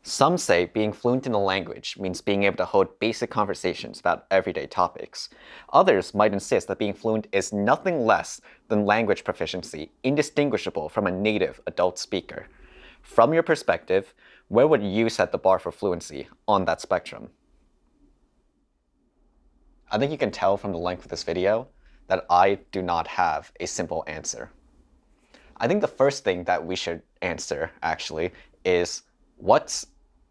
Some say being fluent in a language means being able to hold basic conversations about everyday topics. Others might insist that being fluent is nothing less than language proficiency, indistinguishable from a native adult speaker. From your perspective, where would you set the bar for fluency on that spectrum? I think you can tell from the length of this video that I do not have a simple answer. I think the first thing that we should answer, actually, is what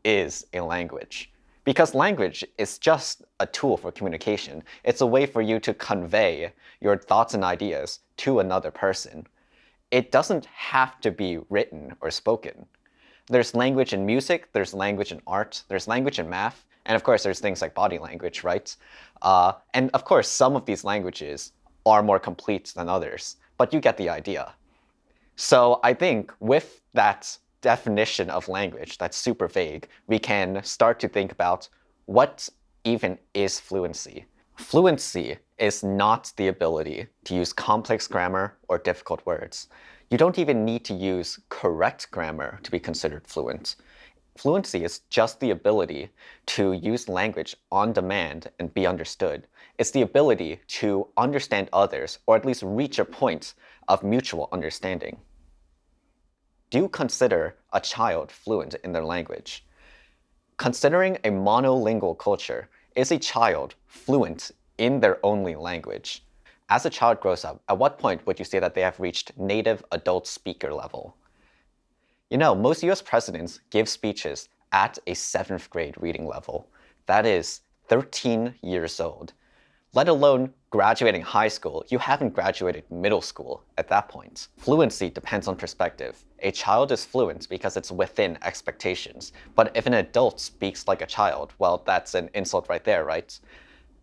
is a language? Because language is just a tool for communication. It's a way for you to convey your thoughts and ideas to another person. It doesn't have to be written or spoken. There's language in music, there's language in art, there's language in math, and of course there's things like body language, right? And of course some of these languages are more complete than others, but you get the idea. So I think with that definition of language that's super vague, we can start to think about what even is fluency. Fluency is not the ability to use complex grammar or difficult words. You don't even need to use correct grammar to be considered fluent. Fluency is just the ability to use language on demand and be understood. It's the ability to understand others, or at least reach a point of mutual understanding. Do you consider a child fluent in their language? Considering a monolingual culture, is a child fluent in their only language? As a child grows up, at what point would you say that they have reached native adult speaker level? You know, most US presidents give speeches at a 7th grade reading level. That is 13 years old. Let alone graduating high school, you haven't graduated middle school at that point. Fluency depends on perspective. A child is fluent because it's within expectations. But if an adult speaks like a child, well, that's an insult right there, right?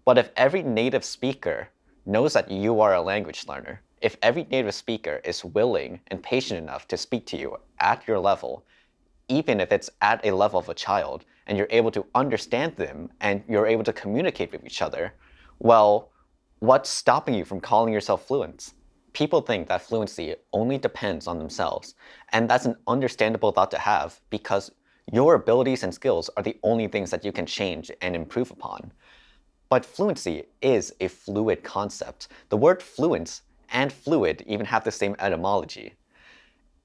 But if every native speaker knows that you are a language learner, if every native speaker is willing and patient enough to speak to you at your level, even if it's at a level of a child, and you're able to understand them and you're able to communicate with each other, well, what's stopping you from calling yourself fluent? People think that fluency only depends on themselves, and that's an understandable thought to have because your abilities and skills are the only things that you can change and improve upon. But fluency is a fluid concept. The word fluent and fluid even have the same etymology.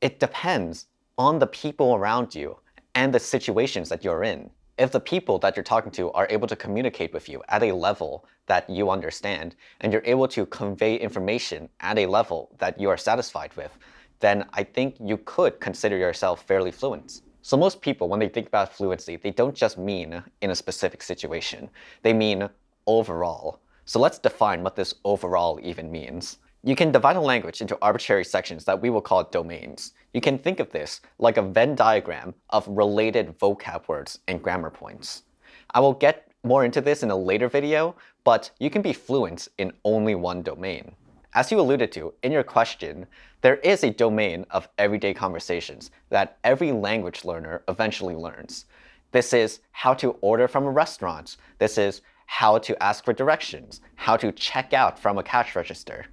It depends on the people around you and the situations that you're in. If the people that you're talking to are able to communicate with you at a level that you understand, and you're able to convey information at a level that you are satisfied with, then I think you could consider yourself fairly fluent. So most people, when they think about fluency, they don't just mean in a specific situation. They mean overall. So let's define what this overall even means. You can divide a language into arbitrary sections that we will call domains. You can think of this like a Venn diagram of related vocab words and grammar points. I will get more into this in a later video, but you can be fluent in only one domain. As you alluded to in your question, there is a domain of everyday conversations that every language learner eventually learns. This is how to order from a restaurant. This is how to ask for directions, how to check out from a cash register.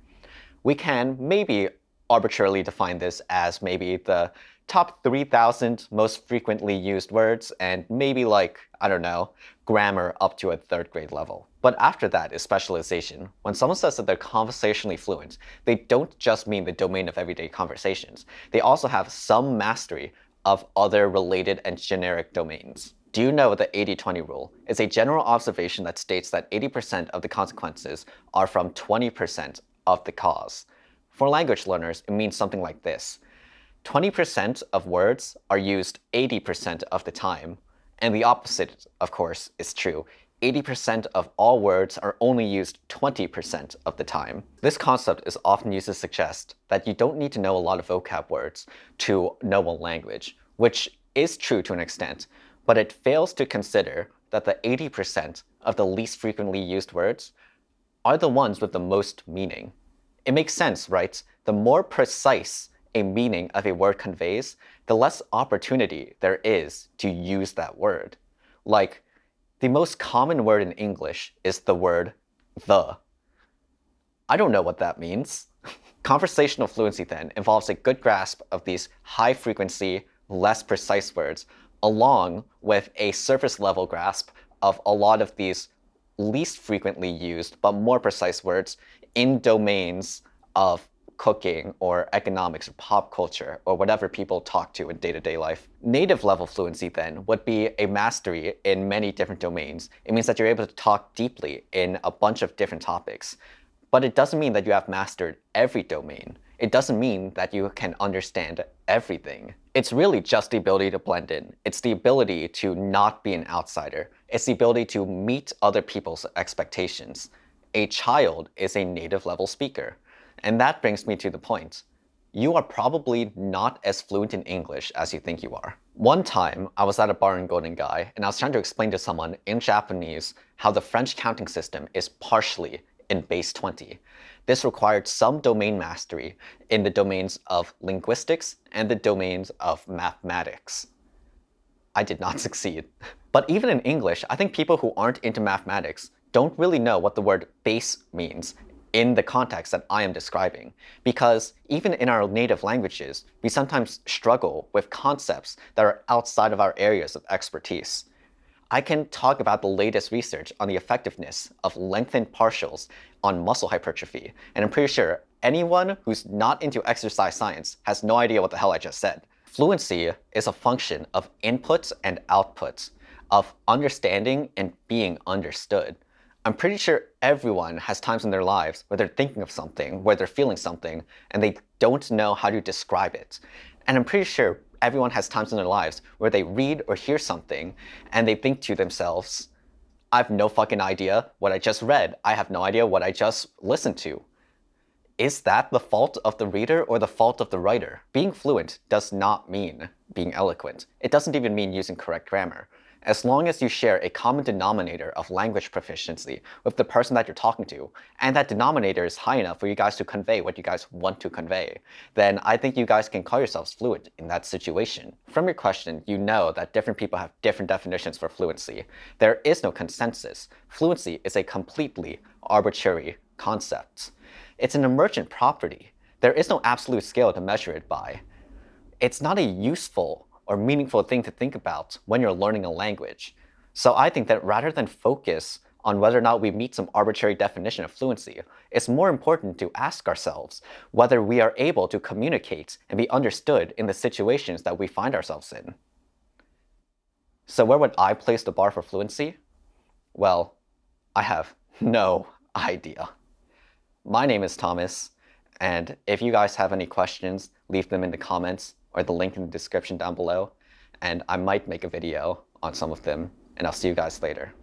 We can maybe arbitrarily define this as maybe the top 3,000 most frequently used words and maybe like, I don't know, grammar up to a 3rd grade level. But after that is specialization. When someone says that they're conversationally fluent, they don't just mean the domain of everyday conversations. They also have some mastery of other related and generic domains. Do you know the 80-20 rule? It's a general observation that states that 80% of the consequences are from 20% of the cause. For language learners, it means something like this. 20% of words are used 80% of the time, and the opposite, of course, is true. 80% of all words are only used 20% of the time. This concept is often used to suggest that you don't need to know a lot of vocab words to know a language, which is true to an extent, but it fails to consider that the 80% of the least frequently used words are the ones with the most meaning. It makes sense, right? The more precise a meaning of a word conveys, the less opportunity there is to use that word. Like, the most common word in English is the word the. I don't know what that means. Conversational fluency then involves a good grasp of these high frequency, less precise words, along with a surface level grasp of a lot of these least frequently used but more precise words in domains of cooking or economics or pop culture or whatever people talk to in day-to-day life. Native level fluency then would be a mastery in many different domains. It means that you're able to talk deeply in a bunch of different topics. But it doesn't mean that you have mastered every domain. It doesn't mean that you can understand everything. It's really just the ability to blend in. It's the ability to not be an outsider. It's the ability to meet other people's expectations. A child is a native level speaker. And that brings me to the point. You are probably not as fluent in English as you think you are. One time, I was at a bar in Golden Gai, and I was trying to explain to someone in Japanese how the French counting system is partially in base 20. This required some domain mastery in the domains of linguistics and the domains of mathematics. I did not succeed. But even in English, I think people who aren't into mathematics don't really know what the word base means in the context that I am describing. Because even in our native languages, we sometimes struggle with concepts that are outside of our areas of expertise. I can talk about the latest research on the effectiveness of lengthened partials on muscle hypertrophy, and I'm pretty sure anyone who's not into exercise science has no idea what the hell I just said. Fluency is a function of inputs and outputs, of understanding and being understood. I'm pretty sure everyone has times in their lives where they're thinking of something, where they're feeling something, and they don't know how to describe it. And I'm pretty sure everyone has times in their lives where they read or hear something and they think to themselves, I have no fucking idea what I just read. I have no idea what I just listened to. Is that the fault of the reader or the fault of the writer? Being fluent does not mean being eloquent. It doesn't even mean using correct grammar. As long as you share a common denominator of language proficiency with the person that you're talking to, and that denominator is high enough for you guys to convey what you guys want to convey, then I think you guys can call yourselves fluent in that situation. From your question, you know that different people have different definitions for fluency. There is no consensus. Fluency is a completely arbitrary concept. It's an emergent property. There is no absolute scale to measure it by. It's not a useful or meaningful thing to think about when you're learning a language. So I think that rather than focus on whether or not we meet some arbitrary definition of fluency, it's more important to ask ourselves whether we are able to communicate and be understood in the situations that we find ourselves in. So where would I place the bar for fluency? Well, I have no idea. My name is Thomas, and if you guys have any questions, leave them in the comments or the link in the description down below, and I might make a video on some of them, and I'll see you guys later.